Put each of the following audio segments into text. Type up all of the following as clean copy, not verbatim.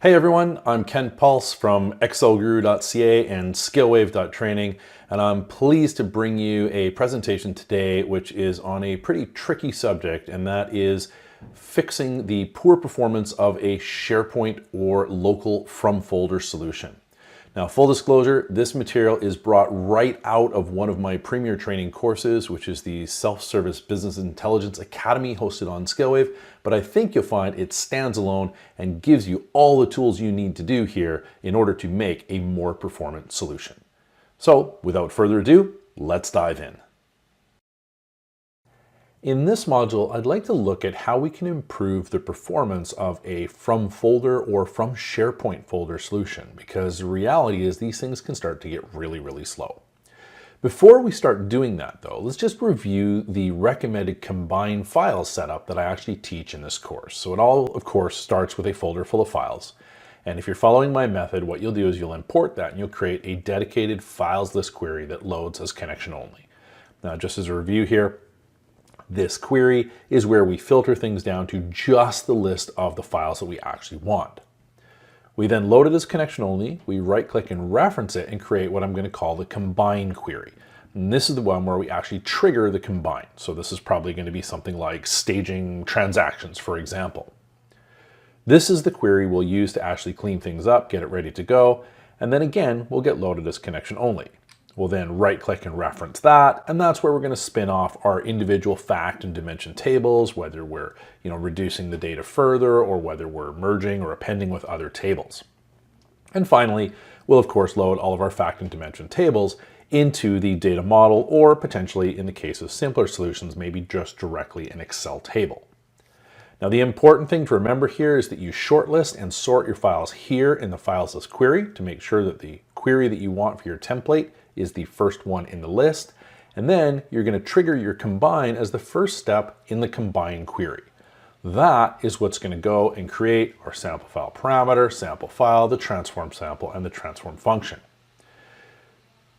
Hey everyone, I'm Ken Puls from excelguru.ca and skillwave.training, and I'm pleased to bring you a presentation today which is on a pretty tricky subject, and that is fixing the poor performance of a SharePoint or local from folder solution. Now, full disclosure, this material is brought right out of one of my premier training courses, which is the Self-Service Business Intelligence Academy hosted on Skillwave, but I think you'll find it stands alone and gives you all the tools you need to do here in order to make a more performant solution. So, without further ado, let's dive in. In this module, I'd like to look at how we can improve the performance of a from folder or from SharePoint folder solution, because the reality is these things can start to get really slow. Before we start doing that though, let's just review the recommended combined file setup that I actually teach in this course. So it all, of course, starts with a folder full of files. And if you're following my method, what you'll do is you'll import that and you'll create a dedicated files list query that loads as connection only. Now, just as a review here, this query is where we filter things down to just the list of the files that we actually want. We then load it as connection only, we right click and reference it and create what I'm going to call the combine query. And this is the one where we actually trigger the combine. So this is probably going to be something like staging transactions, for example. This is the query we'll use to actually clean things up, get it ready to go, and then again, we'll get loaded as connection only. We'll then right click and reference that, and that's where we're going to spin off our individual fact and dimension tables, whether we're reducing the data further or whether we're merging or appending with other tables. And finally, we'll of course load all of our fact and dimension tables into the data model, or potentially in the case of simpler solutions, maybe just directly an Excel table. Now, the important thing to remember here is that you shortlist and sort your files here in the files list query to make sure that the query that you want for your template is the first one in the list. And then you're going to trigger your combine as the first step in the combine query. That is what's going to go and create our sample file parameter, sample file, the transform sample, and the transform function.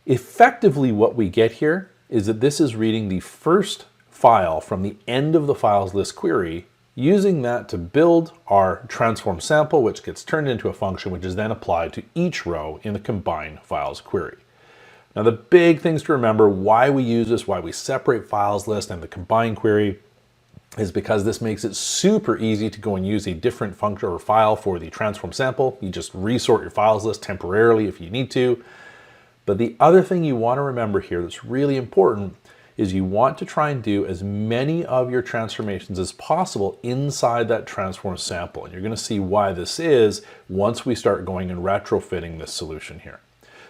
Effectively, what we get here is that this is reading the first file from the end of the files list query, using that to build our transform sample, which gets turned into a function which is then applied to each row in the combine files query. Now, the big things to remember why we use this, why we separate files list and the combine query, is because this makes it super easy to go and use a different function or file for the transform sample. You just resort your files list temporarily if you need to. But the other thing you want to remember here that's really important is you want to try and do as many of your transformations as possible inside that transform sample. And you're going to see why this is once we start going and retrofitting this solution here.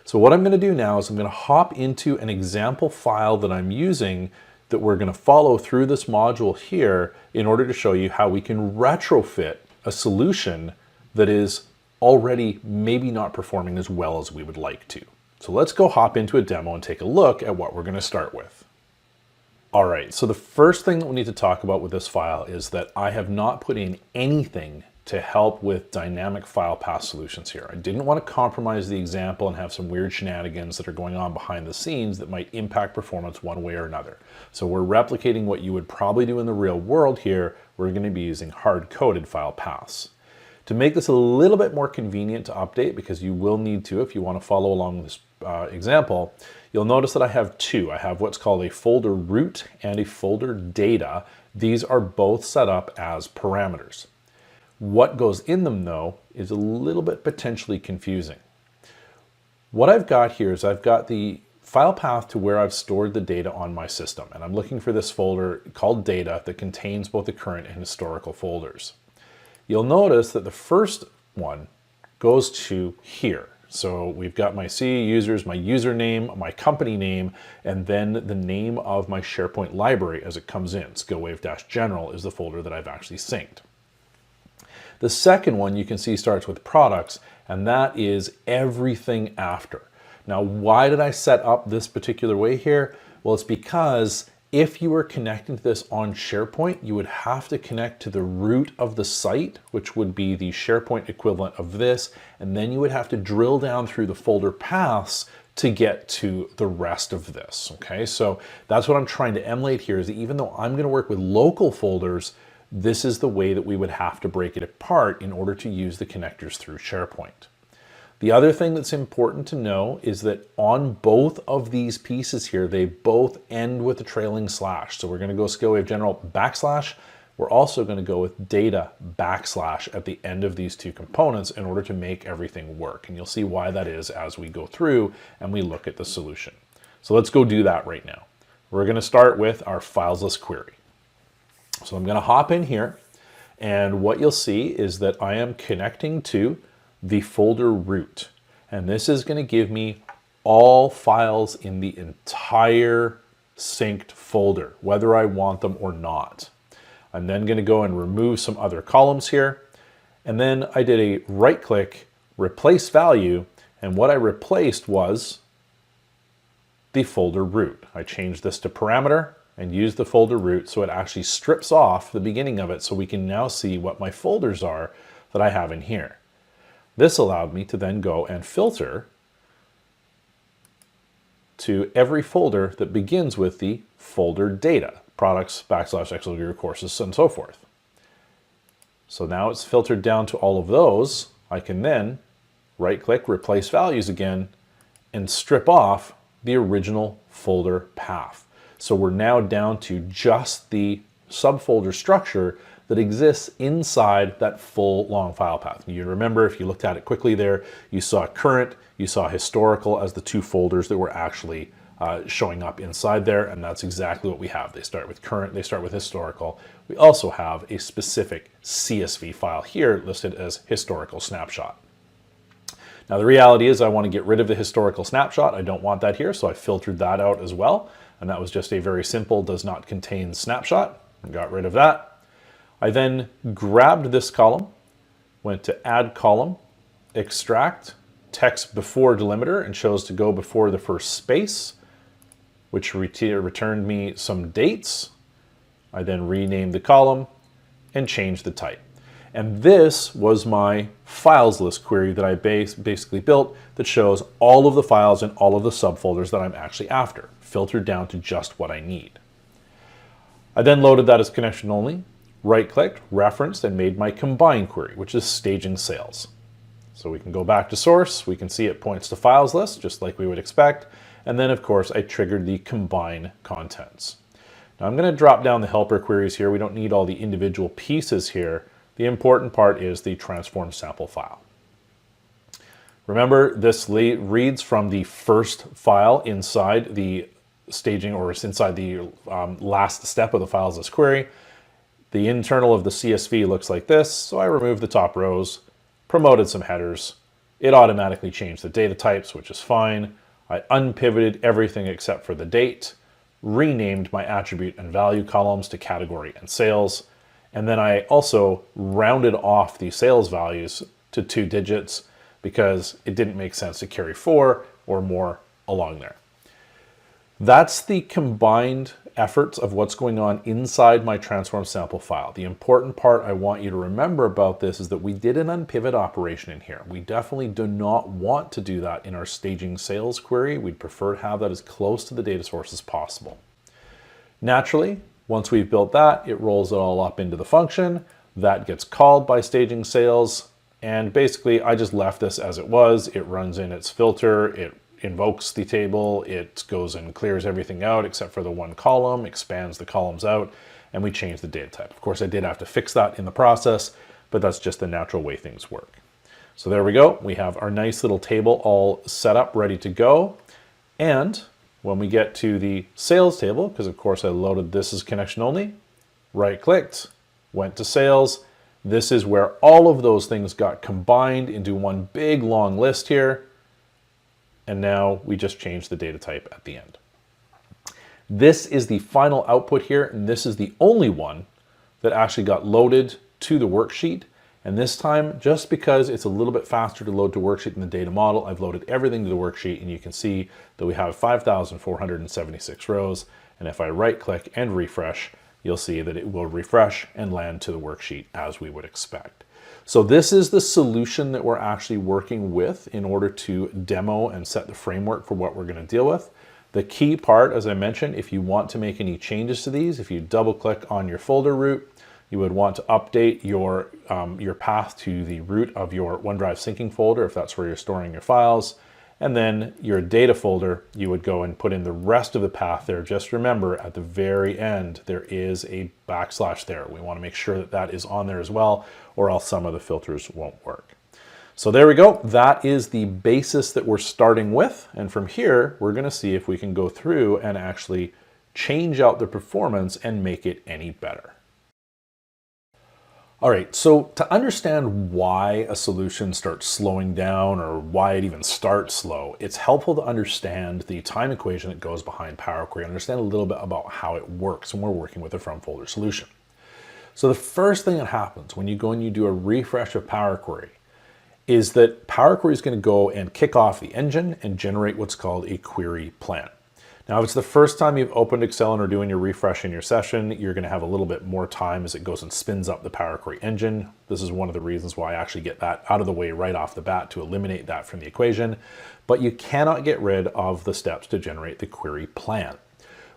So what I'm going to do now is I'm going to hop into an example file that I'm using that we're going to follow through this module here in order to show you how we can retrofit a solution that is already maybe not performing as well as we would like to. So let's go hop into a demo and take a look at what we're going to start with. All right, so the first thing that we need to talk about with this file is that I have not put in anything to help with dynamic file path solutions here. I didn't want to compromise the example and have some weird shenanigans that are going on behind the scenes that might impact performance one way or another. So we're replicating what you would probably do in the real world here. We're going to be using hard-coded file paths. To make this a little bit more convenient to update, because you will need to if you want to follow along this example, you'll notice that I have two. I have what's called a folder root and a folder data. These are both set up as parameters. What goes in them, though, is a little bit potentially confusing. What I've got here is I've got the file path to where I've stored the data on my system, and I'm looking for this folder called data that contains both the current and historical folders. You'll notice that the first one goes to here. So we've got my CA users, my username, my company name, and then the name of my SharePoint library as it comes in. Skillwave-general is the folder that I've actually synced. The second one you can see starts with products, and that is everything after. Now, why did I set up this particular way here? Well, it's because if you were connecting to this on SharePoint, you would have to connect to the root of the site, which would be the SharePoint equivalent of this, and then you would have to drill down through the folder paths to get to the rest of this, okay? So that's what I'm trying to emulate here, is that even though I'm gonna work with local folders, this is the way that we would have to break it apart in order to use the connectors through SharePoint. The other thing that's important to know is that on both of these pieces here, they both end with a trailing slash. So we're going to go ScaleWave General \. We're also going to go with data \ at the end of these two components in order to make everything work. And you'll see why that is as we go through and we look at the solution. So let's go do that right now. We're going to start with our filesless query. So I'm going to hop in here, and what you'll see is that I am connecting to the folder root. And this is going to give me all files in the entire synced folder, whether I want them or not. I'm then going to go and remove some other columns here. And then I did a right click, replace value, and what I replaced was the folder root. I changed this to parameter and used the folder root so it actually strips off the beginning of it so we can now see what my folders are that I have in here. This allowed me to then go and filter to every folder that begins with the folder data, products, \, courses, and so forth. So now it's filtered down to all of those. I can then right click, replace values again, and strip off the original folder path. So we're now down to just the subfolder structure that exists inside that full long file path. You remember, if you looked at it quickly there, you saw current, you saw historical as the two folders that were actually showing up inside there, and that's exactly what we have. They start with current, they start with historical. We also have a specific CSV file here listed as historical snapshot. Now the reality is I want to get rid of the historical snapshot. I don't want that here, so I filtered that out as well. And that was just a very simple does not contain snapshot, and got rid of that. I then grabbed this column, went to add column, extract, text before delimiter, and chose to go before the first space, which returned me some dates. I then renamed the column and changed the type. And this was my filesless query that I basically built that shows all of the files and all of the subfolders that I'm actually after, filtered down to just what I need. I then loaded that as connection only, right-clicked, referenced, and made my combine query, which is staging sales. So we can go back to source, we can see it points to files list, just like we would expect, and then of course I triggered the combine contents. Now I'm going to drop down the helper queries here. We don't need all the individual pieces here. The important part is the transform sample file. Remember, this reads from the first file inside the staging, or inside the last step of the filesless query. The internal of the CSV looks like this, so I removed the top rows, promoted some headers. It automatically changed the data types, which is fine. I unpivoted everything except for the date, renamed my attribute and value columns to category and sales, and then I also rounded off the sales values to 2 digits because it didn't make sense to carry 4 or more along there. That's the combined efforts of what's going on inside my transform sample file. The important part I want you to remember about this is that we did an unpivot operation in here. We definitely do not want to do that in our staging sales query. We'd prefer to have that as close to the data source as possible. Naturally, once we've built that, it rolls it all up into the function. That gets called by staging sales, and basically I just left this as it was. It runs in its filter, it invokes the table, it goes and clears everything out except for the one column, expands the columns out, and we change the data type. Of course, I did have to fix that in the process, but that's just the natural way things work. So there we go. We have our nice little table all set up, ready to go. And when we get to the sales table, because of course I loaded this as connection only, right-clicked, went to sales. This is where all of those things got combined into one big long list here. And now we just change the data type at the end. This is the final output here, and this is the only one that actually got loaded to the worksheet. And this time, just because it's a little bit faster to load to worksheet than the data model, I've loaded everything to the worksheet, and you can see that we have 5,476 rows. And if I right click and refresh, you'll see that it will refresh and land to the worksheet as we would expect. So this is the solution that we're actually working with in order to demo and set the framework for what we're going to deal with. The key part, as I mentioned, if you want to make any changes to these, if you double click on your folder root, You would want to update your path to the root of your OneDrive syncing folder if that's where you're storing your files. And then your data folder, you would go and put in the rest of the path there. Just remember, at the very end, there is a backslash there. We want to make sure that that is on there as well, or else some of the filters won't work. So there we go. That is the basis that we're starting with. And from here, we're going to see if we can go through and actually change out the performance and make it any better. All right, so to understand why a solution starts slowing down or why it even starts slow, it's helpful to understand the time equation that goes behind Power Query, understand a little bit about how it works when we're working with a from folder solution. So the first thing that happens when you go and you do a refresh of Power Query is that Power Query is going to go and kick off the engine and generate what's called a query plan. Now, if it's the first time you've opened Excel and are doing your refresh in your session, you're going to have a little bit more time as it goes and spins up the Power Query engine. This is one of the reasons why I actually get that out of the way right off the bat to eliminate that from the equation. But you cannot get rid of the steps to generate the query plan.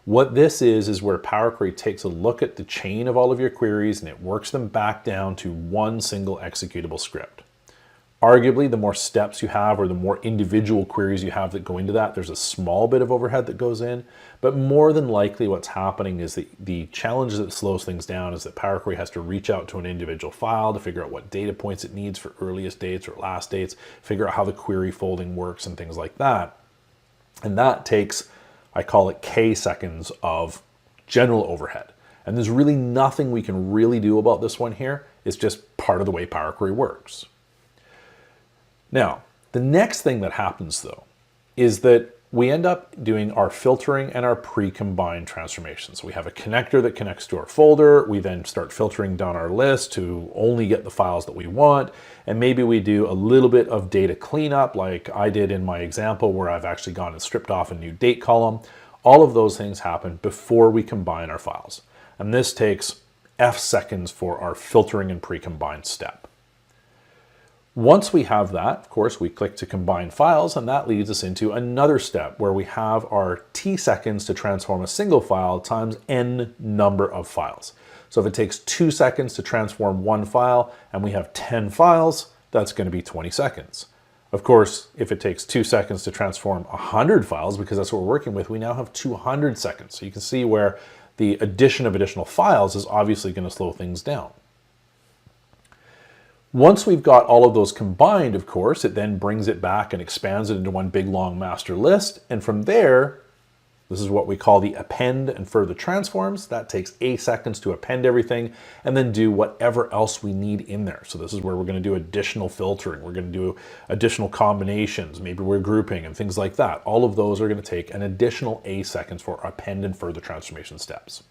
What this is where Power Query takes a look at the chain of all of your queries and it works them back down to one single executable script. Arguably, the more steps you have or the more individual queries you have that go into that, there's a small bit of overhead that goes in. But more than likely what's happening is that the challenge that slows things down is that Power Query has to reach out to an individual file to figure out what data points it needs for earliest dates or last dates, figure out how the query folding works and things like that. And that takes, I call it K seconds of general overhead. And there's really nothing we can really do about this one here. It's just part of the way Power Query works. Now, the next thing that happens though, is that we end up doing our filtering and our pre-combined transformations. We have a connector that connects to our folder. We then start filtering down our list to only get the files that we want. And maybe we do a little bit of data cleanup like I did in my example where I've actually gone and stripped off a new date column. All of those things happen before we combine our files. And this takes F seconds for our filtering and pre-combined step. Once we have that, of course, we click to combine files, and that leads us into another step where we have our T seconds to transform a single file times N number of files. So if it takes 2 seconds to transform one file and we have 10 files, that's going to be 20 seconds. Of course, if it takes 2 seconds to transform 100 files, because that's what we're working with, we now have 200 seconds. So you can see where the addition of additional files is obviously going to slow things down. Once we've got all of those combined, of course, it then brings it back and expands it into one big long master list. And from there, this is what we call the append and further transforms. That takes 8 seconds to append everything and then do whatever else we need in there. So this is where we're going to do additional filtering. We're going to do additional combinations. Maybe we're grouping and things like that. All of those are going to take an additional 8 seconds for append and further transformation steps.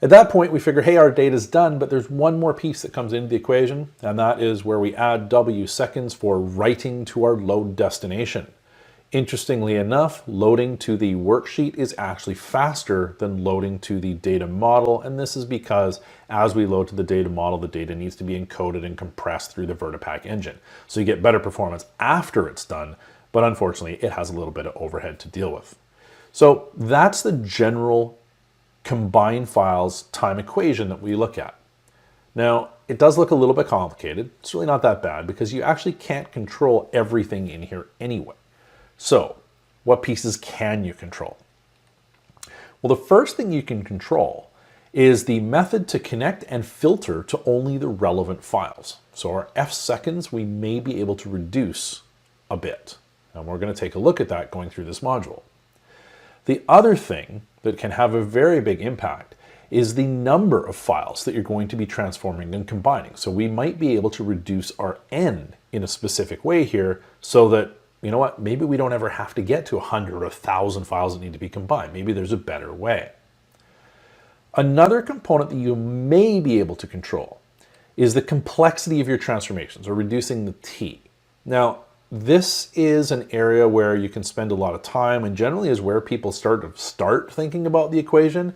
At that point, we figure, hey, our data's done, but there's one more piece that comes into the equation, and that is where we add W seconds for writing to our load destination. Interestingly enough, loading to the worksheet is actually faster than loading to the data model, and this is because as we load to the data model, the data needs to be encoded and compressed through the Vertipack engine. So you get better performance after it's done, but unfortunately, it has a little bit of overhead to deal with. So that's the general combine files time equation that we look at. Now, it does look a little bit complicated. It's really not that bad because you actually can't control everything in here anyway. So, what pieces can you control? Well, the first thing you can control is the method to connect and filter to only the relevant files. So our F seconds, we may be able to reduce a bit. And we're going to take a look at that going through this module. The other thing that can have a very big impact is the number of files that you're going to be transforming and combining. So we might be able to reduce our N in a specific way here so that, you know what, maybe we don't ever have to get to 100 or 1,000 files that need to be combined. Maybe there's a better way. Another component that you may be able to control is the complexity of your transformations, or reducing the T. Now, this is an area where you can spend a lot of time and generally is where people start thinking about the equation.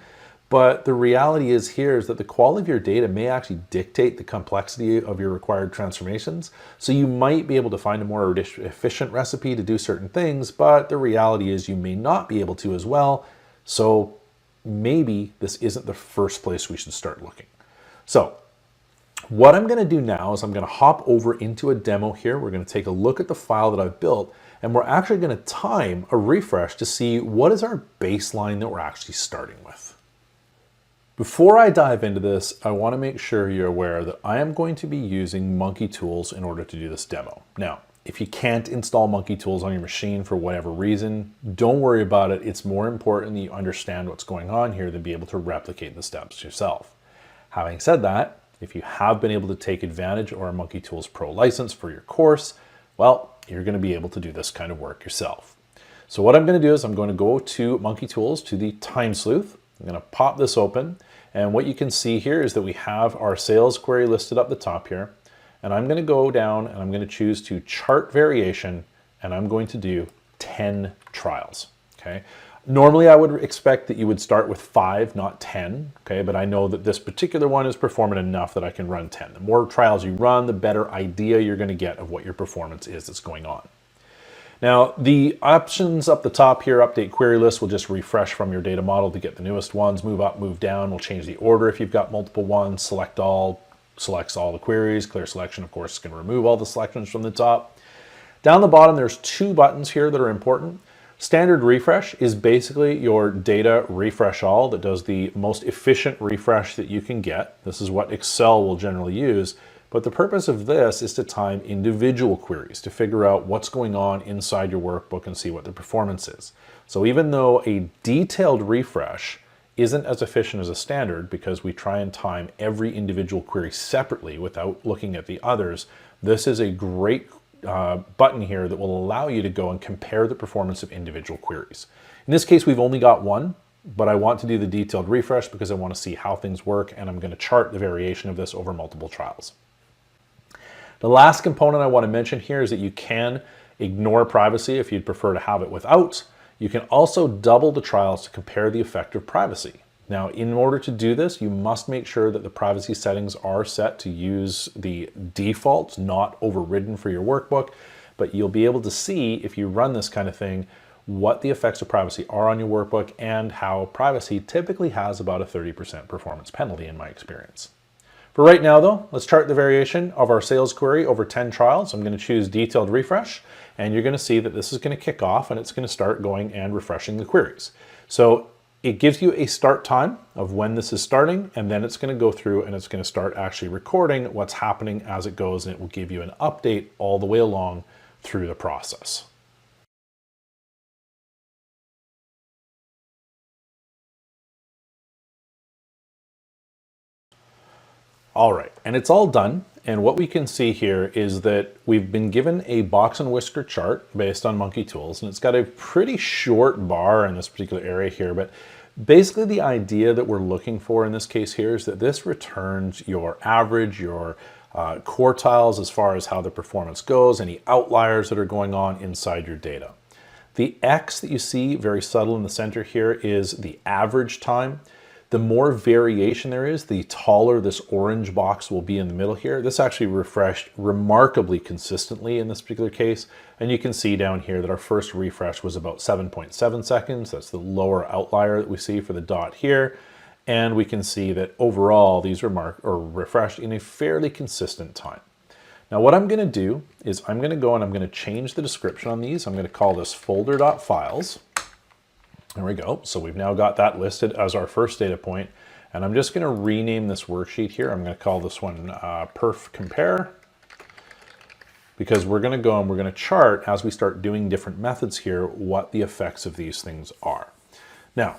But the reality is here is that the quality of your data may actually dictate the complexity of your required transformations. So you might be able to find a more efficient recipe to do certain things, but the reality is you may not be able to as well. So maybe this isn't the first place we should start looking. So what I'm going to do now is I'm going to hop over into a demo here. We're going to take a look at the file that I've built, and we're actually going to time a refresh to see what is our baseline that we're actually starting with. Before I dive into this, I want to make sure you're aware that I am going to be using Monkey Tools in order to do this demo. Now, if you can't install Monkey Tools on your machine for whatever reason, don't worry about it. It's more important that you understand what's going on here than be able to replicate the steps yourself. Having said that, if you have been able to take advantage of our Monkey Tools Pro license for your course, well, you're going to be able to do this kind of work yourself. So what I'm going to do is I'm going to go to Monkey Tools, to the Time Sleuth. I'm going to pop this open, and what you can see here is that we have our sales query listed up the top here, and I'm going to go down and I'm going to choose to chart variation, and I'm going to do 10 trials. Okay. Normally I would expect that you would start with 5, not 10, okay, but I know that this particular one is performing enough that I can run 10. The more trials you run, the better idea you're going to get of what your performance is that's going on. Now, the options up the top here, update query list, will just refresh from your data model to get the newest ones. Move up, move down, will change the order if you've got multiple ones. Select all, selects all the queries. Clear selection, of course, is going to remove all the selections from the top. Down the bottom, there's 2 buttons here that are important. Standard refresh is basically your data refresh all that does the most efficient refresh that you can get. This is what Excel will generally use. But the purpose of this is to time individual queries to figure out what's going on inside your workbook and see what the performance is. So even though a detailed refresh isn't as efficient as a standard because we try and time every individual query separately without looking at the others, this is a great button here that will allow you to go and compare the performance of individual queries. In this case, we've only got one, but I want to do the detailed refresh because I want to see how things work, and I'm going to chart the variation of this over multiple trials. The last component I want to mention here is that you can ignore privacy if you'd prefer to have it without. You can also double the trials to compare the effect of privacy. Now, in order to do this, you must make sure that the privacy settings are set to use the defaults, not overridden for your workbook, but you'll be able to see if you run this kind of thing, what the effects of privacy are on your workbook and how privacy typically has about a 30% performance penalty in my experience. For right now though, let's chart the variation of our sales query over 10 trials. I'm going to choose detailed refresh, and you're going to see that this is going to kick off and it's going to start going and refreshing the queries. So it gives you a start time of when this is starting, and then it's going to go through and it's going to start actually recording what's happening as it goes, and it will give you an update all the way along through the process. All right, and it's all done. And what we can see here is that we've been given a box and whisker chart based on Monkey Tools, and it's got a pretty short bar in this particular area here, but basically the idea that we're looking for in this case here is that this returns your average, your quartiles as far as how the performance goes, any outliers that are going on inside your data. The X that you see very subtle in the center here is the average time. The more variation there is, the taller this orange box will be in the middle here. This actually refreshed remarkably consistently in this particular case. And you can see down here that our first refresh was about 7.7 seconds. That's the lower outlier that we see for the dot here. And we can see that overall these refreshed in a fairly consistent time. Now what I'm going to do is I'm going to go and I'm going to change the description on these. I'm going to call this folder.files. There we go. So we've now got that listed as our first data point. And I'm just going to rename this worksheet here. I'm going to call this one perf compare, because we're going to go and we're going to chart as we start doing different methods here what the effects of these things are. Now,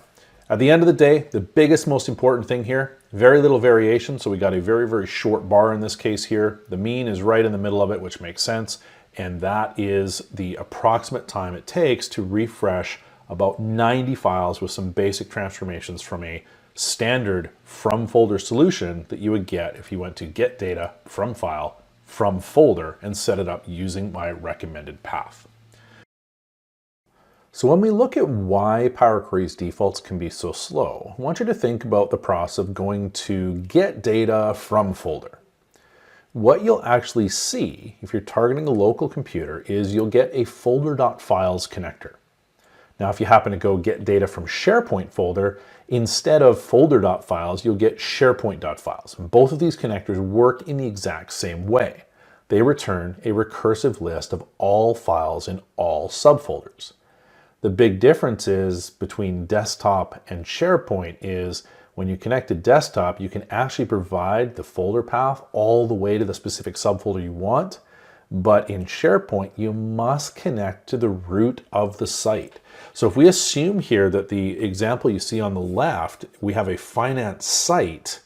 at the end of the day, the biggest, most important thing here, very little variation. So we got a very, very short bar in this case here. The mean is right in the middle of it, which makes sense. And that is the approximate time it takes to refresh about 90 files with some basic transformations from a standard from folder solution that you would get if you went to get data from file from folder and set it up using my recommended path. So when we look at why Power Query's defaults can be so slow, I want you to think about the process of going to get data from folder. What you'll actually see if you're targeting a local computer is you'll get a folder.files connector. Now, if you happen to go get data from SharePoint folder, instead of folder.files, you'll get SharePoint.files. And both of these connectors work in the exact same way. They return a recursive list of all files in all subfolders. The big difference is between desktop and SharePoint is when you connect to desktop, you can actually provide the folder path all the way to the specific subfolder you want. But in SharePoint, you must connect to the root of the site. So if we assume here that the example you see on the left, we have a finance site,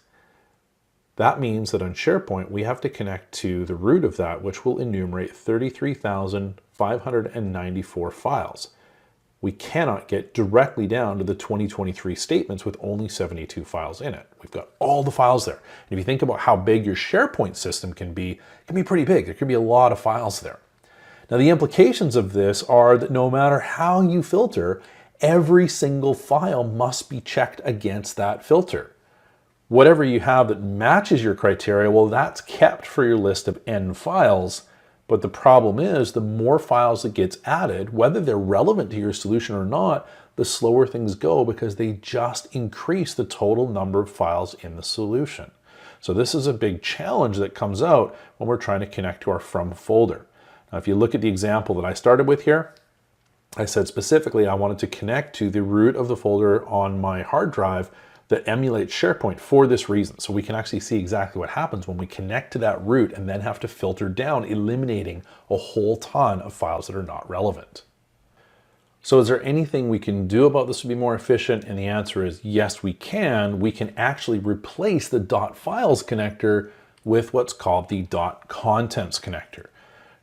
that means that on SharePoint, we have to connect to the root of that, which will enumerate 33,594 files. We cannot get directly down to the 2023 statements with only 72 files in it. We've got all the files there. And if you think about how big your SharePoint system can be, it can be pretty big. There can be a lot of files there. Now, the implications of this are that no matter how you filter, every single file must be checked against that filter. Whatever you have that matches your criteria, well, that's kept for your list of N files. But the problem is the more files that gets added, whether they're relevant to your solution or not, the slower things go because they just increase the total number of files in the solution. So this is a big challenge that comes out when we're trying to connect to our from folder. Now, if you look at the example that I started with here, I said specifically I wanted to connect to the root of the folder on my hard drive that emulates SharePoint for this reason. So we can actually see exactly what happens when we connect to that root and then have to filter down, eliminating a whole ton of files that are not relevant. So is there anything we can do about this to be more efficient? And the answer is yes, we can. We can actually replace the .files connector with what's called the .contents connector.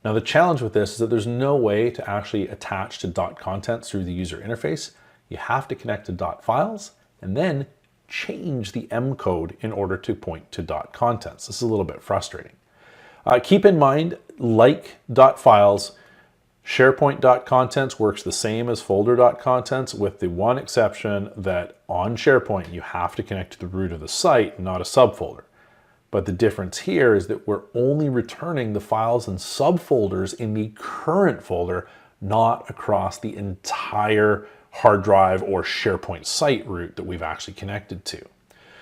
Now, the challenge with this is that there's no way to actually attach to .contents through the user interface. You have to connect to .files and then change the M code in order to point to .contents. This is a little bit frustrating. Keep in mind, like .files, SharePoint.contents works the same as folder.contents with the one exception that on SharePoint, you have to connect to the root of the site, not a subfolder. But the difference here is that we're only returning the files and subfolders in the current folder, not across the entire hard drive or SharePoint site route that we've actually connected to.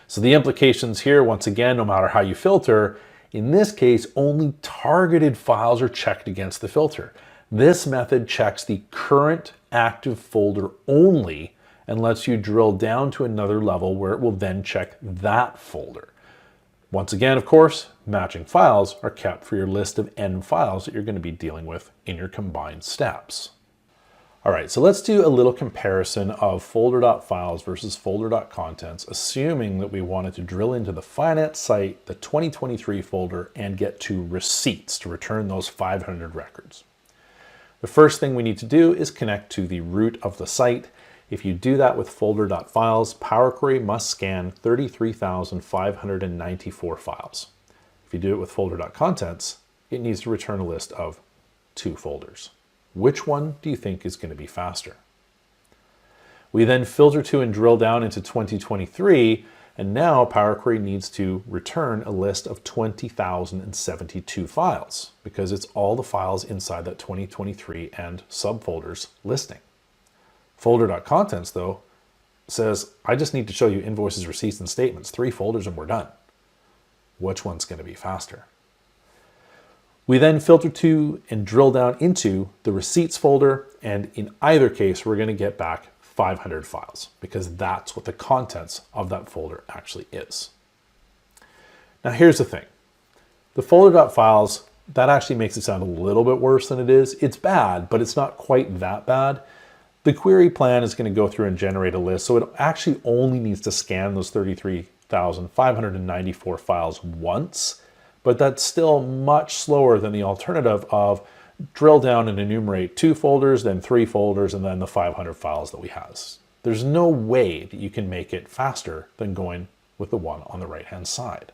So the implications here, once again, no matter how you filter, in this case, only targeted files are checked against the filter. This method checks the current active folder only and lets you drill down to another level where it will then check that folder. Once again, of course, matching files are kept for your list of N files that you're going to be dealing with in your combined steps. All right, so let's do a little comparison of folder.files versus folder.contents, assuming that we wanted to drill into the finance site, the 2023 folder, and get to receipts to return those 500 records. The first thing we need to do is connect to the root of the site. If you do that with folder.files, Power Query must scan 33,594 files. If you do it with folder.contents, it needs to return a list of 2 folders. Which one do you think is going to be faster? We then filter to and drill down into 2023, and now Power Query needs to return a list of 20,072 files because it's all the files inside that 2023 and subfolders listing. Folder.contents, though, says, I just need to show you invoices, receipts, and statements, 3 folders, and we're done. Which one's going to be faster? We then filter to and drill down into the receipts folder, and in either case, we're going to get back 500 files because that's what the contents of that folder actually is. Now, here's the thing. The folder.files, that actually makes it sound a little bit worse than it is. It's bad, but it's not quite that bad. The query plan is going to go through and generate a list, so it actually only needs to scan those 33,594 files once. But that's still much slower than the alternative of drill down and enumerate 2 folders, then 3 folders, and then the 500 files that we have. There's no way that you can make it faster than going with the one on the right-hand side.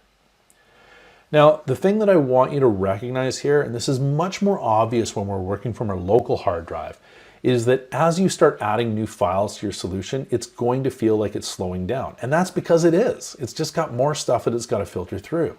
Now, the thing that I want you to recognize here, and this is much more obvious when we're working from our local hard drive, is that as you start adding new files to your solution, it's going to feel like it's slowing down. And that's because it is. It's just got more stuff that it's got to filter through.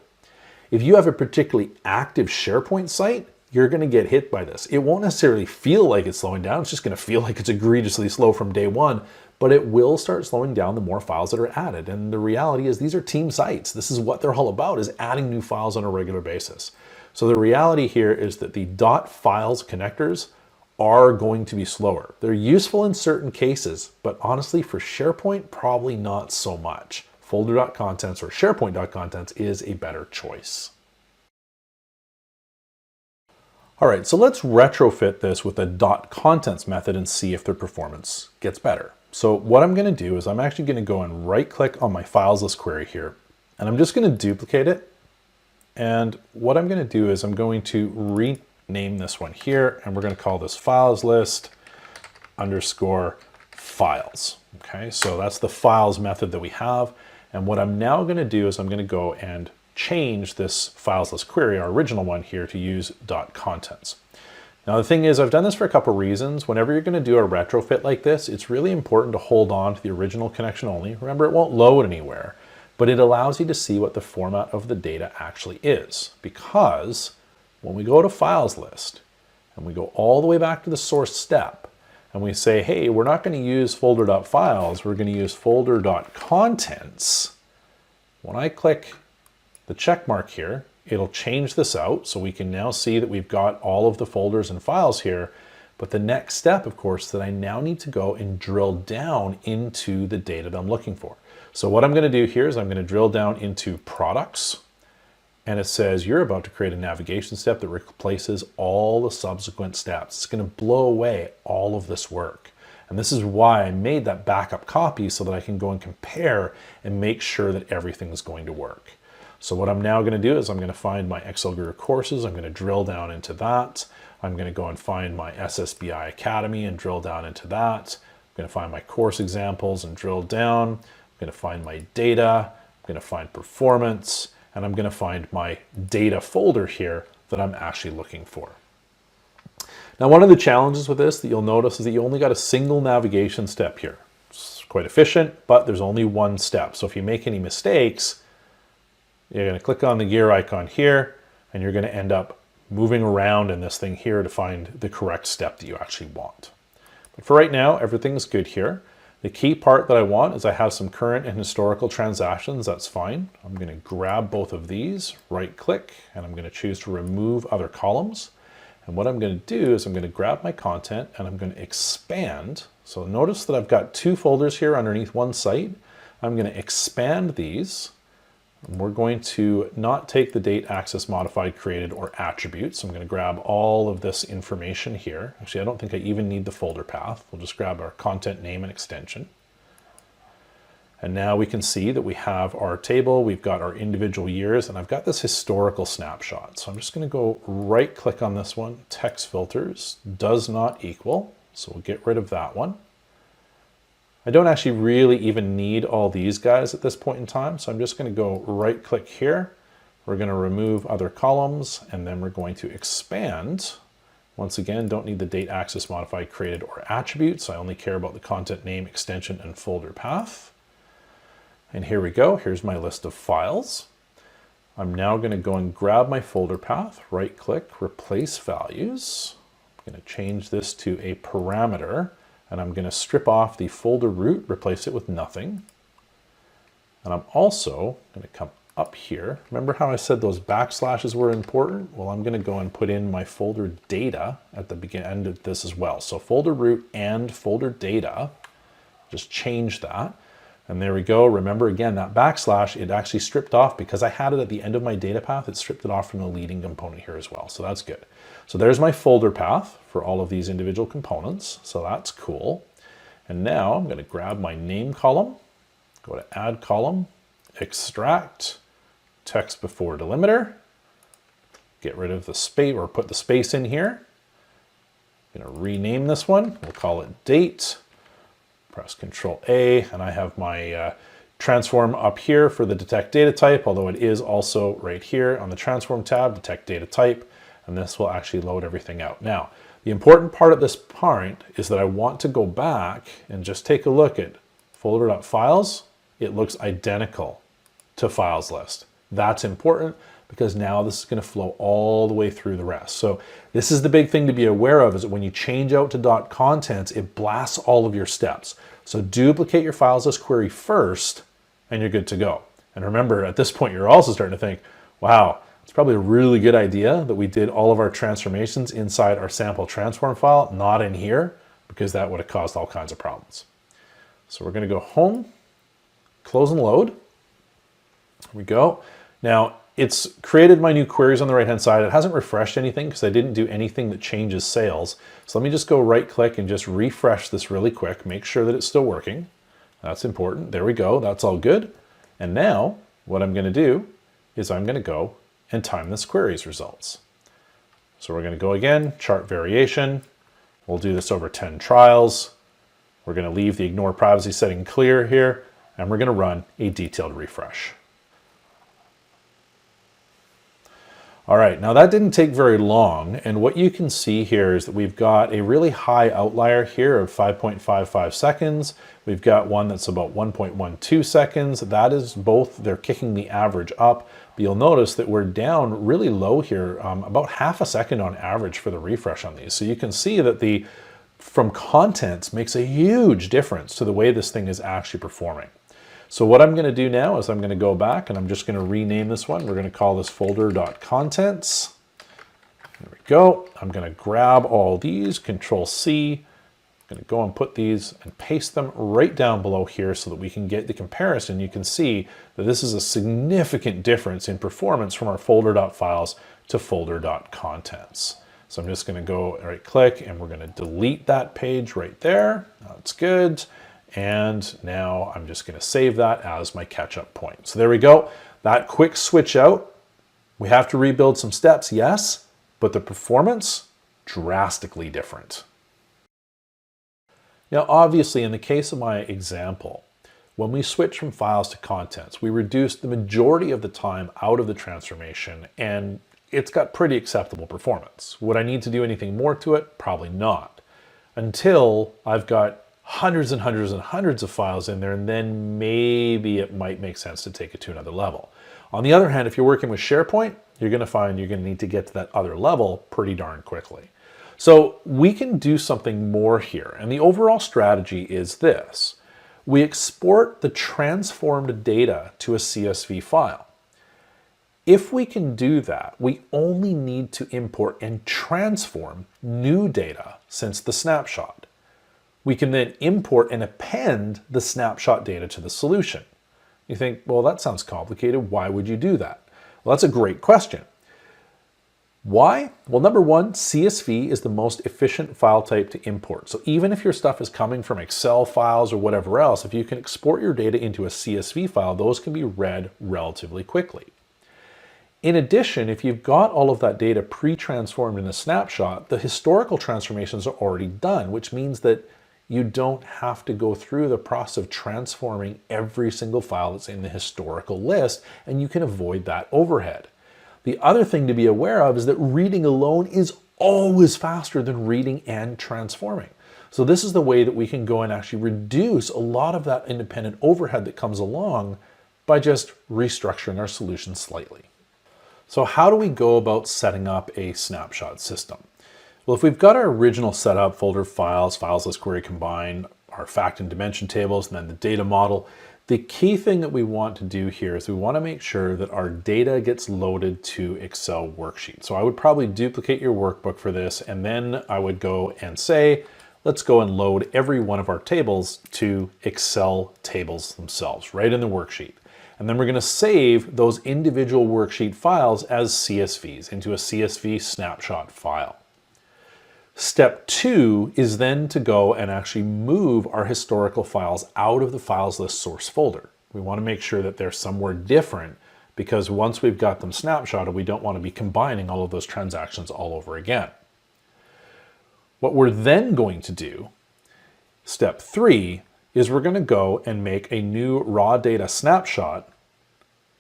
If you have a particularly active SharePoint site, you're going to get hit by this. It won't necessarily feel like it's slowing down. It's just going to feel like it's egregiously slow from day one, but it will start slowing down the more files that are added. And the reality is these are team sites. This is what they're all about, is adding new files on a regular basis. So the reality here is that the .files connectors are going to be slower. They're useful in certain cases, but honestly for SharePoint, probably not so much. Folder.contents or SharePoint.contents is a better choice. All right, so let's retrofit this with a .contents method and see if their performance gets better. So what I'm going to do is I'm actually going to go and right click on my files list query here, and I'm just going to duplicate it. And what I'm going to do is I'm going to rename this one here, and we're going to call this files list underscore files. Okay, so that's the files method that we have. And what I'm now going to do is I'm going to go and change this files list query, our original one here, to use .contents. Now the thing is, I've done this for a couple reasons. Whenever you're going to do a retrofit like this, it's really important to hold on to the original connection only. Remember, it won't load anywhere, but it allows you to see what the format of the data actually is. Because when we go to files list and we go all the way back to the source step and we say, hey, we're not going to use folder.files, we're going to use folder.contents. When I click the check mark here, it'll change this out, so we can now see that we've got all of the folders and files here. But the next step, of course, that I now need to go and drill down into the data that I'm looking for. So what I'm going to do here is I'm going to drill down into products, and it says you're about to create a navigation step that replaces all the subsequent steps. It's going to blow away all of this work. And this is why I made that backup copy, so that I can go and compare and make sure that everything is going to work. So what I'm now going to do is I'm going to find my Excel Guru courses. I'm going to drill down into that. I'm going to go and find my SSBI Academy and drill down into that. I'm going to find my course examples and drill down. I'm going to find my data. I'm going to find performance, and I'm going to find my data folder here that I'm actually looking for. Now, one of the challenges with this that you'll notice is that you only got a single navigation step here. It's quite efficient, but there's only one step. So if you make any mistakes, you're going to click on the gear icon here, and you're going to end up moving around in this thing here to find the correct step that you actually want. But for right now, everything's good here. The key part that I want is I have some current and historical transactions. That's fine. I'm going to grab both of these, right click, and I'm going to choose to remove other columns. And what I'm going to do is I'm going to grab my content and I'm going to expand. So notice that I've got two folders here underneath one site. I'm going to expand these. And we're going to not take the date, access, modified, created, or attributes. So I'm going to grab all of this information here. Actually, I don't think I even need the folder path. We'll just grab our content name and extension. And now we can see that we have our table, we've got our individual years, and I've got this historical snapshot. So I'm just going to go right click on this one, text filters, does not equal. So we'll get rid of that one. I don't actually really even need all these guys at this point in time. So I'm just going to go right click here. We're going to remove other columns, and then we're going to expand. Once again, don't need the date, access, modified, created, or attributes. I only care about the content name, extension, and folder path. And here we go. Here's my list of files. I'm now going to go and grab my folder path, right click, replace values. I'm going to change this to a parameter. And I'm going to strip off the folder root, replace it with nothing. And I'm also going to come up here. Remember how I said those backslashes were important? Well, I'm going to go and put in my folder data at the end of this as well. So folder root and folder data, just change that. And there we go. Remember again, that backslash, it actually stripped off because I had it at the end of my data path. It stripped it off from the leading component here as well. So that's good. So there's my folder path for all of these individual components. So that's cool. And now I'm going to grab my name column, go to add column, extract, text before delimiter, get rid of the space or put the space in here. I'm going to rename this one. We'll call it date. Press Control A, and I have my transform up here for the detect data type, although it is also right here on the transform tab, detect data type, and this will actually load everything out. Now, the important part at this point is that I want to go back and just take a look at folder.files. It looks identical to files list. That's important because now this is going to flow all the way through the rest. So this is the big thing to be aware of, is that when you change out to .contents, it blasts all of your steps. So duplicate your files as query first, and you're good to go. And remember, at this point, you're also starting to think, wow, it's probably a really good idea that we did all of our transformations inside our sample transform file, not in here, because that would have caused all kinds of problems. So we're going to go home, close and load. Here we go. Now, it's created my new queries on the right-hand side. It hasn't refreshed anything because I didn't do anything that changes sales. So let me just go right-click and just refresh this really quick. Make sure that it's still working. That's important. There we go. That's all good. And now what I'm going to do is I'm going to go and time this query's results. So we're going to go again, chart variation. We'll do this over 10 trials. We're going to leave the ignore privacy setting clear here, and we're going to run a detailed refresh. All right, now that didn't take very long, and what you can see here is that we've got a really high outlier here of 5.55 seconds. We've got one that's about 1.12 seconds. That is both, they're kicking the average up, but you'll notice that we're down really low here, about half a second on average for the refresh on these. So you can see that the from contents makes a huge difference to the way this thing is actually performing. So what I'm going to do now is I'm going to go back and I'm just going to rename this one. We're going to call this folder.contents. There we go. I'm going to grab all these, Control C. I'm going to go and put these and paste them right down below here so that we can get the comparison. You can see that this is a significant difference in performance from our folder.files to folder.contents. So I'm just going to go right click and we're going to delete that page right there. That's good. And now I'm just going to save that as my catch-up point. So there we go. That quick switch out. We have to rebuild some steps, yes, but the performance, drastically different. Now, obviously, in the case of my example, when we switch from files to contents, we reduce the majority of the time out of the transformation, and it's got pretty acceptable performance. Would I need to do anything more to it? Probably not. Until I've got hundreds and hundreds and hundreds of files in there, and then maybe it might make sense to take it to another level. On the other hand, if you're working with SharePoint, you're going to find you're going to need to get to that other level pretty darn quickly. So we can do something more here, and the overall strategy is this. We export the transformed data to a CSV file. If we can do that, we only need to import and transform new data since the snapshot. We can then import and append the snapshot data to the solution. You think, well, that sounds complicated. Why would you do that? Well, that's a great question. Why? Well, number one, CSV is the most efficient file type to import. So even if your stuff is coming from Excel files or whatever else, if you can export your data into a CSV file, those can be read relatively quickly. In addition, if you've got all of that data pre-transformed in a snapshot, the historical transformations are already done, which means that you don't have to go through the process of transforming every single file that's in the historical list, and you can avoid that overhead. The other thing to be aware of is that reading alone is always faster than reading and transforming. So this is the way that we can go and actually reduce a lot of that independent overhead that comes along by just restructuring our solution slightly. So how do we go about setting up a snapshot system? Well, if we've got our original setup, folder files, files list query combine, our fact and dimension tables, and then the data model, the key thing that we want to do here is we want to make sure that our data gets loaded to Excel worksheet. So I would probably duplicate your workbook for this, and then I would go and say, let's go and load every one of our tables to Excel tables themselves, right in the worksheet. And then we're going to save those individual worksheet files as CSVs into a CSV snapshot file. Step 2 is then to go and actually move our historical files out of the files list source folder. We want to make sure that they're somewhere different, because once we've got them snapshotted, we don't want to be combining all of those transactions all over again. What we're then going to do, step 3, is we're going to go and make a new raw data snapshot,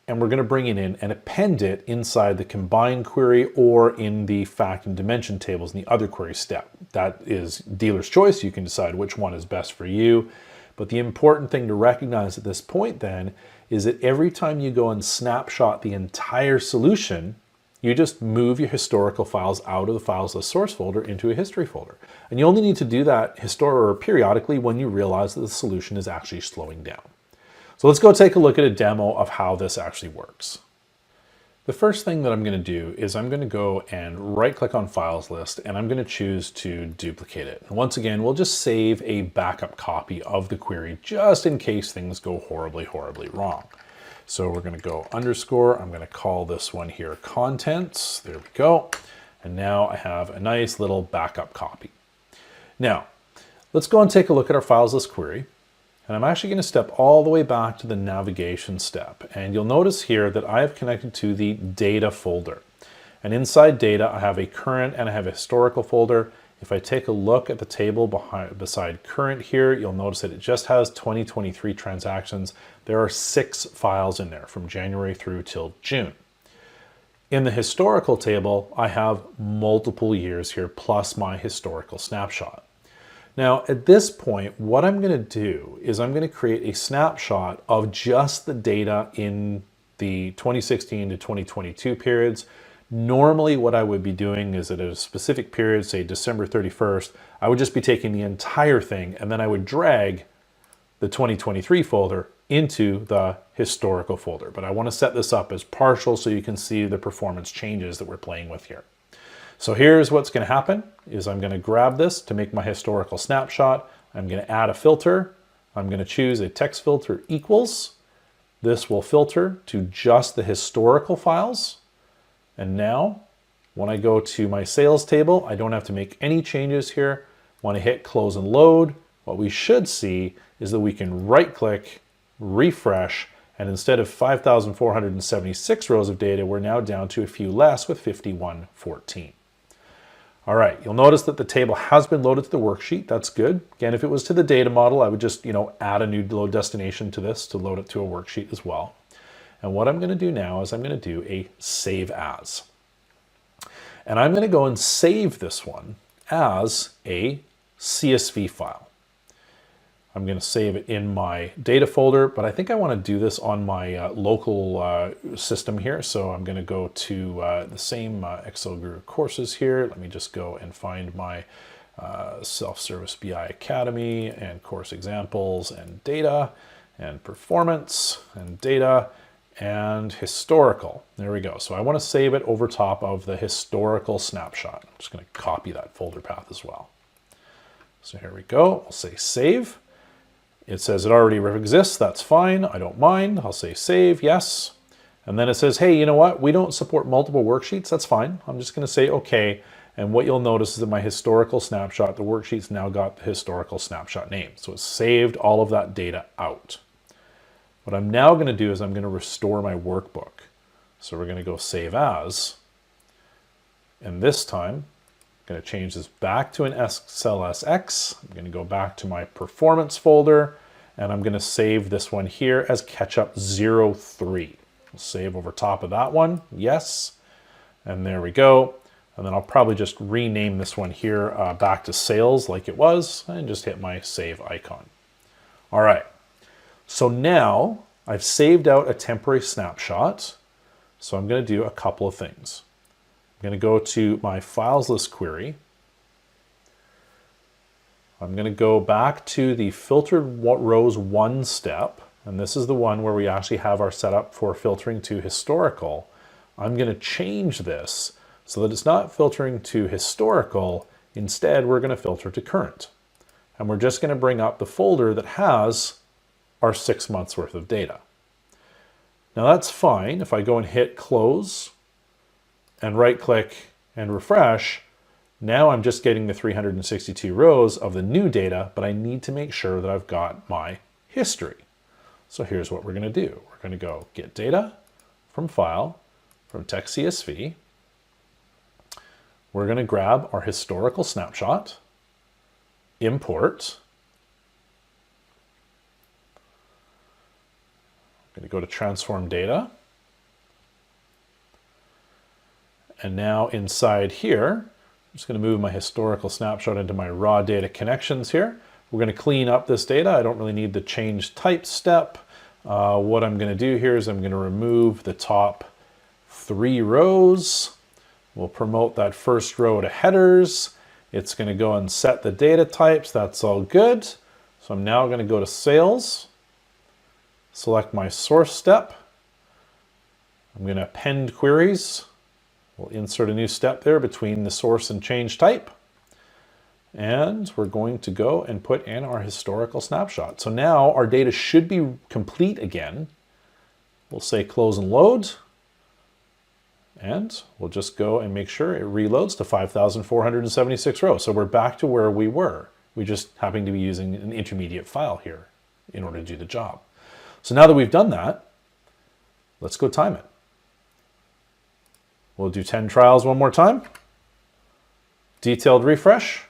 and we're going to bring it in and append it inside the combine query or in the fact and dimension tables in the other query step. That is dealer's choice. You can decide which one is best for you. But the important thing to recognize at this point then is that every time you go and snapshot the entire solution, you just move your historical files out of the files list source folder into a history folder. And you only need to do that periodically when you realize that the solution is actually slowing down. So let's go take a look at a demo of how this actually works. The first thing that I'm going to do is I'm going to go and right click on files list, and I'm going to choose to duplicate it. And once again, we'll just save a backup copy of the query just in case things go horribly wrong. So we're going to go underscore, I'm going to call this one here contents. There we go. And now I have a nice little backup copy. Now, let's go and take a look at our files list query. And I'm actually going to step all the way back to the navigation step. And you'll notice here that I have connected to the data folder. And inside data, I have a current and I have a historical folder. If I take a look at the table beside current here, you'll notice that it just has 2023 transactions. There are 6 files in there from January through till June. In the historical table, I have multiple years here plus my historical snapshot. Now, at this point, what I'm going to do is I'm going to create a snapshot of just the data in the 2016 to 2022 periods. Normally, what I would be doing is at a specific period, say December 31st, I would just be taking the entire thing and then I would drag the 2023 folder into the historical folder. But I want to set this up as partial so you can see the performance changes that we're playing with here. So here's what's going to happen is I'm going to grab this to make my historical snapshot. I'm going to add a filter. I'm going to choose a text filter equals. This will filter to just the historical files. And now when I go to my sales table, I don't have to make any changes here. When I hit close and load, what we should see is that we can right click, refresh, and instead of 5,476 rows of data, we're now down to a few less with 5114. All right, you'll notice that the table has been loaded to the worksheet. That's good. Again, if it was to the data model, I would just, add a new load destination to this to load it to a worksheet as well. And what I'm going to do now is I'm going to do a save as. And I'm going to go and save this one as a CSV file. I'm going to save it in my data folder, but I think I want to do this on my local system here. So I'm going to go to the same Excel Guru courses here. Let me just go and find my Self-Service BI Academy and course examples and data and performance and data and historical. There we go. So I want to save it over top of the historical snapshot. I'm just going to copy that folder path as well. So here we go. I'll say save. It says it already exists. That's fine. I don't mind. I'll say save. Yes. And then it says, hey, you know what? We don't support multiple worksheets. That's fine. I'm just going to say okay. And what you'll notice is that my historical snapshot, the worksheet's now got the historical snapshot name. So it's saved all of that data out. What I'm now going to do is I'm going to restore my workbook. So we're going to go save as. And this time, I'm going to change this back to an SLSX. I'm going to go back to my performance folder, and I'm going to save this one here as Ketchup03. We'll save over top of that one. Yes. And there we go. And then I'll probably just rename this one here back to sales like it was and just hit my save icon. All right. So now I've saved out a temporary snapshot. So I'm going to do a couple of things. I'm going to go to my files list query. I'm going to go back to the filtered rows 1 step. And this is the one where we actually have our setup for filtering to historical. I'm going to change this so that it's not filtering to historical. Instead, we're going to filter to current. And we're just going to bring up the folder that has our 6 months worth of data. Now that's fine. If I go and hit close and right click and refresh, now I'm just getting the 362 rows of the new data, but I need to make sure that I've got my history. So here's what we're going to do. We're going to go get data from file, from text CSV. We're going to grab our historical snapshot, import. I'm going to go to transform data. And now inside here, I'm just going to move my historical snapshot into my raw data connections here. We're going to clean up this data. I don't really need the change type step. What I'm going to do here is I'm going to remove the top 3 rows. We'll promote that first row to headers. It's going to go and set the data types. That's all good. So I'm now going to go to sales, select my source step. I'm going to append queries. We'll insert a new step there between the source and change type. And we're going to go and put in our historical snapshot. So now our data should be complete again. We'll say close and load. And we'll just go and make sure it reloads to 5,476 rows. So we're back to where we were. We just happen to be using an intermediate file here in order to do the job. So now that we've done that, let's go time it. We'll do 10 trials one more time. Detailed refresh.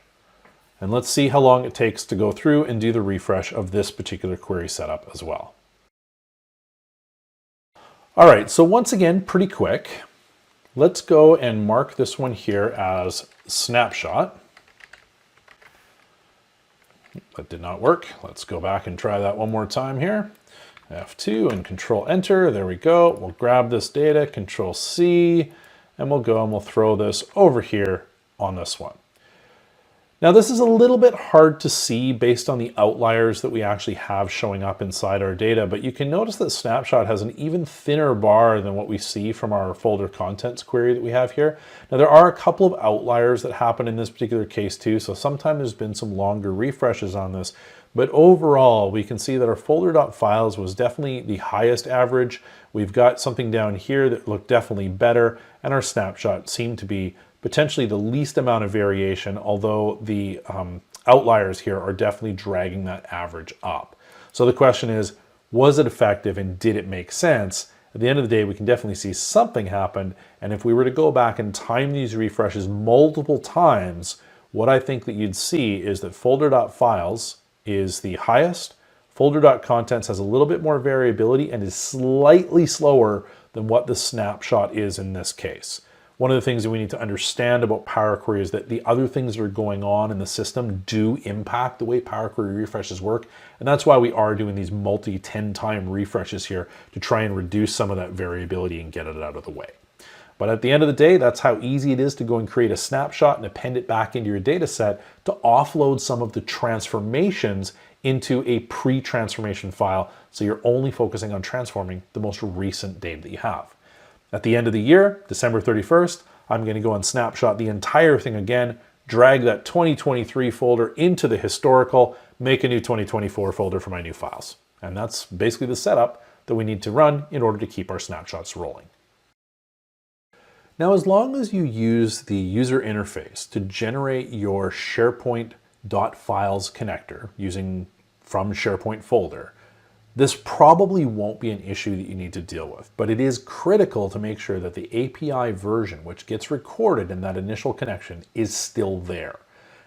And let's see how long it takes to go through and do the refresh of this particular query setup as well. All right, so once again, pretty quick. Let's go and mark this one here as snapshot. That did not work. Let's go back and try that one more time here. F2 and Control Enter. There we go. We'll grab this data, Control C, and we'll go and we'll throw this over here on this one. Now this is a little bit hard to see based on the outliers that we actually have showing up inside our data, but you can notice that Snapshot has an even thinner bar than what we see from our folder contents query that we have here. Now there are a couple of outliers that happen in this particular case too, so sometimes there's been some longer refreshes on this, but overall we can see that our folder.files was definitely the highest average. We've got something down here that looked definitely better, and our snapshot seemed to be potentially the least amount of variation, although the outliers here are definitely dragging that average up. So the question is, was it effective and did it make sense? At the end of the day, we can definitely see something happened. And if we were to go back and time these refreshes multiple times, what I think that you'd see is that folder.files is the highest. Folder.contents has a little bit more variability and is slightly slower than what the snapshot is in this case. One of the things that we need to understand about Power Query is that the other things that are going on in the system do impact the way Power Query refreshes work. And that's why we are doing these multi 10-time refreshes here to try and reduce some of that variability and get it out of the way. But at the end of the day, that's how easy it is to go and create a snapshot and append it back into your data set to offload some of the transformations into a pre-transformation file. So you're only focusing on transforming the most recent data that you have. At the end of the year, December 31st, I'm going to go and snapshot the entire thing again, drag that 2023 folder into the historical, make a new 2024 folder for my new files. And that's basically the setup that we need to run in order to keep our snapshots rolling. Now, as long as you use the user interface to generate your SharePoint.files connector using from SharePoint Folder, this probably won't be an issue that you need to deal with, but it is critical to make sure that the API version, which gets recorded in that initial connection, is still there.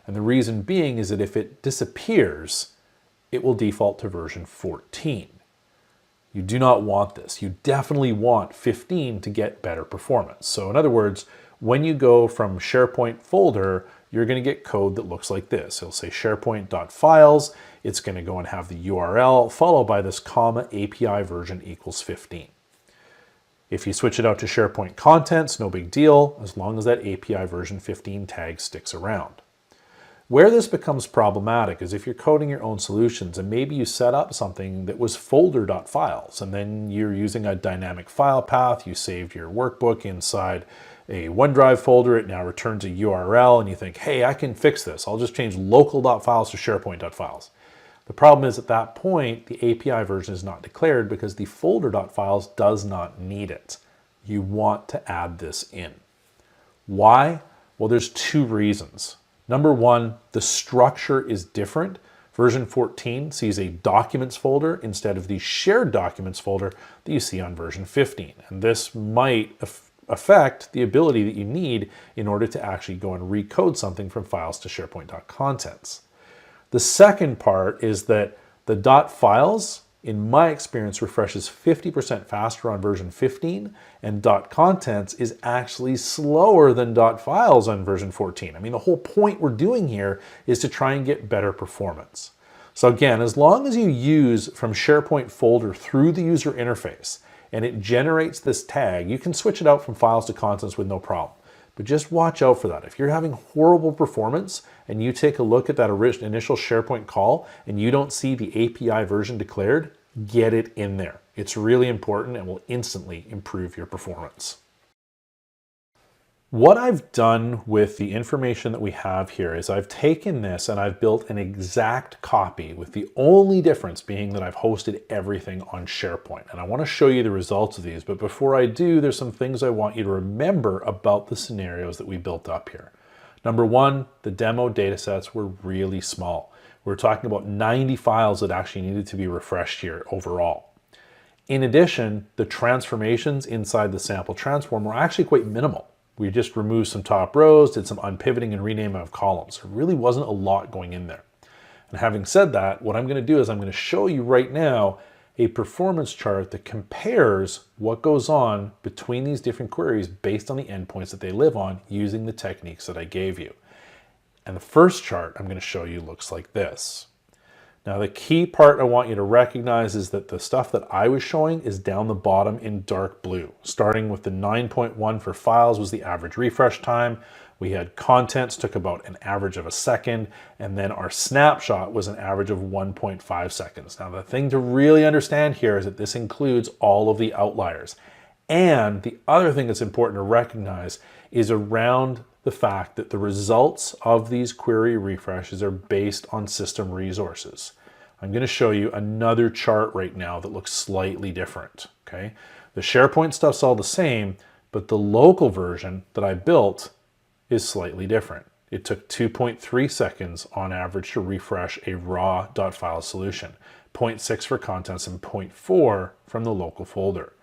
And the reason being is that if it disappears, it will default to version 14. You do not want this. You definitely want 15 to get better performance. So in other words, when you go from SharePoint Folder, you're going to get code that looks like this. It'll say SharePoint.files. It's going to go and have the URL followed by this comma API version equals 15. If you switch it out to SharePoint contents, no big deal, as long as that API version 15 tag sticks around. Where this becomes problematic is if you're coding your own solutions and maybe you set up something that was folder.files and then you're using a dynamic file path, you saved your workbook inside a OneDrive folder, it now returns a URL and you think, hey, I can fix this. I'll just change local.files to SharePoint.files. The problem is at that point, the API version is not declared because the folder.files does not need it. You want to add this in. Why? Well, there's two reasons. Number one, the structure is different. Version 14 sees a documents folder instead of the shared documents folder that you see on version 15. And this might affect the ability that you need in order to actually go and recode something from files to SharePoint.contents. The second part is that the .files, in my experience, refreshes 50% faster on version 15, and .contents is actually slower than .files on version 14. I mean, the whole point we're doing here is to try and get better performance. So again, as long as you use from SharePoint Folder through the user interface and it generates this tag, you can switch it out from files to contents with no problem. But just watch out for that. If you're having horrible performance and you take a look at that initial SharePoint call and you don't see the API version declared, get it in there. It's really important and will instantly improve your performance. What I've done with the information that we have here is I've taken this and I've built an exact copy, with the only difference being that I've hosted everything on SharePoint. And I want to show you the results of these, but before I do, there's some things I want you to remember about the scenarios that we built up here. Number one, the demo datasets were really small. We're talking about 90 files that actually needed to be refreshed here overall. In addition, the transformations inside the sample transform were actually quite minimal. We just removed some top rows, did some unpivoting and renaming of columns. There really wasn't a lot going in there. And having said that, what I'm going to do is I'm going to show you right now a performance chart that compares what goes on between these different queries based on the endpoints that they live on using the techniques that I gave you. And the first chart I'm going to show you looks like this. Now the key part I want you to recognize is that the stuff that I was showing is down the bottom in dark blue. Starting with the 9.1 for files was the average refresh time. We had contents took about an average of a second, and then our snapshot was an average of 1.5 seconds. Now the thing to really understand here is that this includes all of the outliers. And the other thing that's important to recognize is around the fact that the results of these query refreshes are based on system resources. I'm going to show you another chart right now that looks slightly different. Okay, the SharePoint stuff's all the same, but the local version that I built is slightly different. It took 2.3 seconds on average to refresh a raw .file solution, 0.6 for contents and 0.4 from the local folder.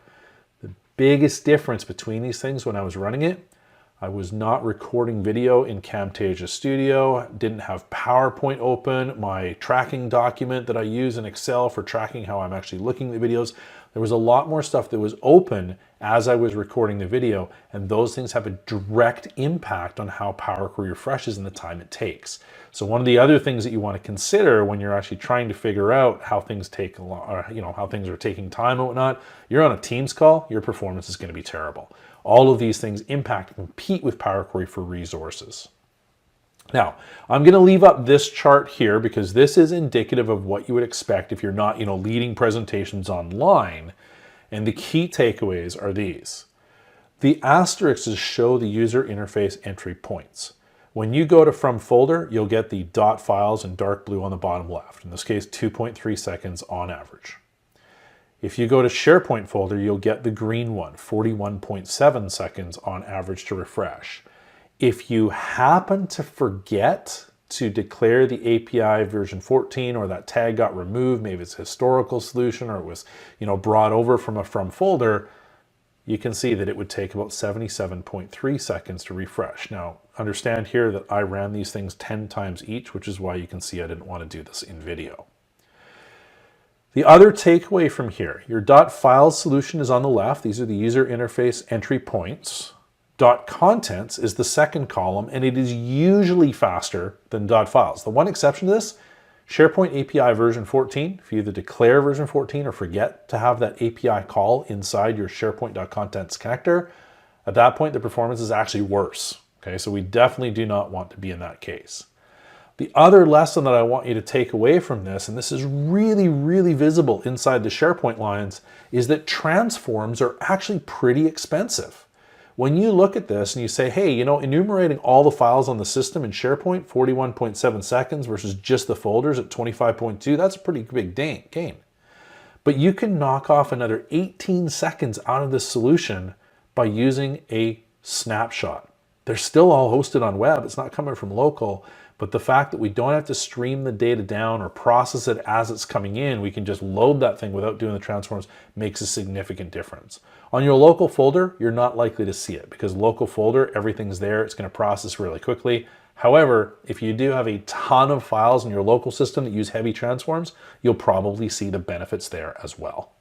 The biggest difference between these things when I was running it, I was not recording video in Camtasia Studio, didn't have PowerPoint open, my tracking document that I use in Excel for tracking how I'm actually looking at the videos. There was a lot more stuff that was open as I was recording the video, and those things have a direct impact on how Power Query refreshes and the time it takes. So one of the other things that you want to consider when you're actually trying to figure out how things take a lot, or how things are taking time and whatnot, you're on a Teams call, your performance is going to be terrible. All of these things impact and compete with Power Query for resources. Now, I'm going to leave up this chart here because this is indicative of what you would expect if you're not, leading presentations online. And the key takeaways are these. The asterisks show the user interface entry points. When you go to From Folder, you'll get the .files in dark blue on the bottom left. In this case, 2.3 seconds on average. If you go to SharePoint Folder, you'll get the green one, 41.7 seconds on average to refresh. If you happen to forget to declare the API version 14, or that tag got removed, maybe it's a historical solution, or it was brought over from a From Folder, you can see that it would take about 77.3 seconds to refresh. Now, understand here that I ran these things 10 times each, which is why you can see I didn't want to do this in video. The other takeaway from here, your .files solution is on the left. These are the user interface entry points. .contents is the second column, and it is usually faster than .files. The one exception to this, SharePoint API version 14, if you either declare version 14 or forget to have that API call inside your SharePoint.contents connector, at that point the performance is actually worse. Okay, so we definitely do not want to be in that case. The other lesson that I want you to take away from this, and this is really, really visible inside the SharePoint lines, is that transforms are actually pretty expensive. When you look at this and you say, hey, enumerating all the files on the system in SharePoint, 41.7 seconds versus just the folders at 25.2, that's a pretty big gain. But you can knock off another 18 seconds out of this solution by using a snapshot. They're still all hosted on web. It's not coming from local. But the fact that we don't have to stream the data down or process it as it's coming in, we can just load that thing without doing the transforms, makes a significant difference. On your local folder, you're not likely to see it because local folder, everything's there. It's going to process really quickly. However, if you do have a ton of files in your local system that use heavy transforms, you'll probably see the benefits there as well.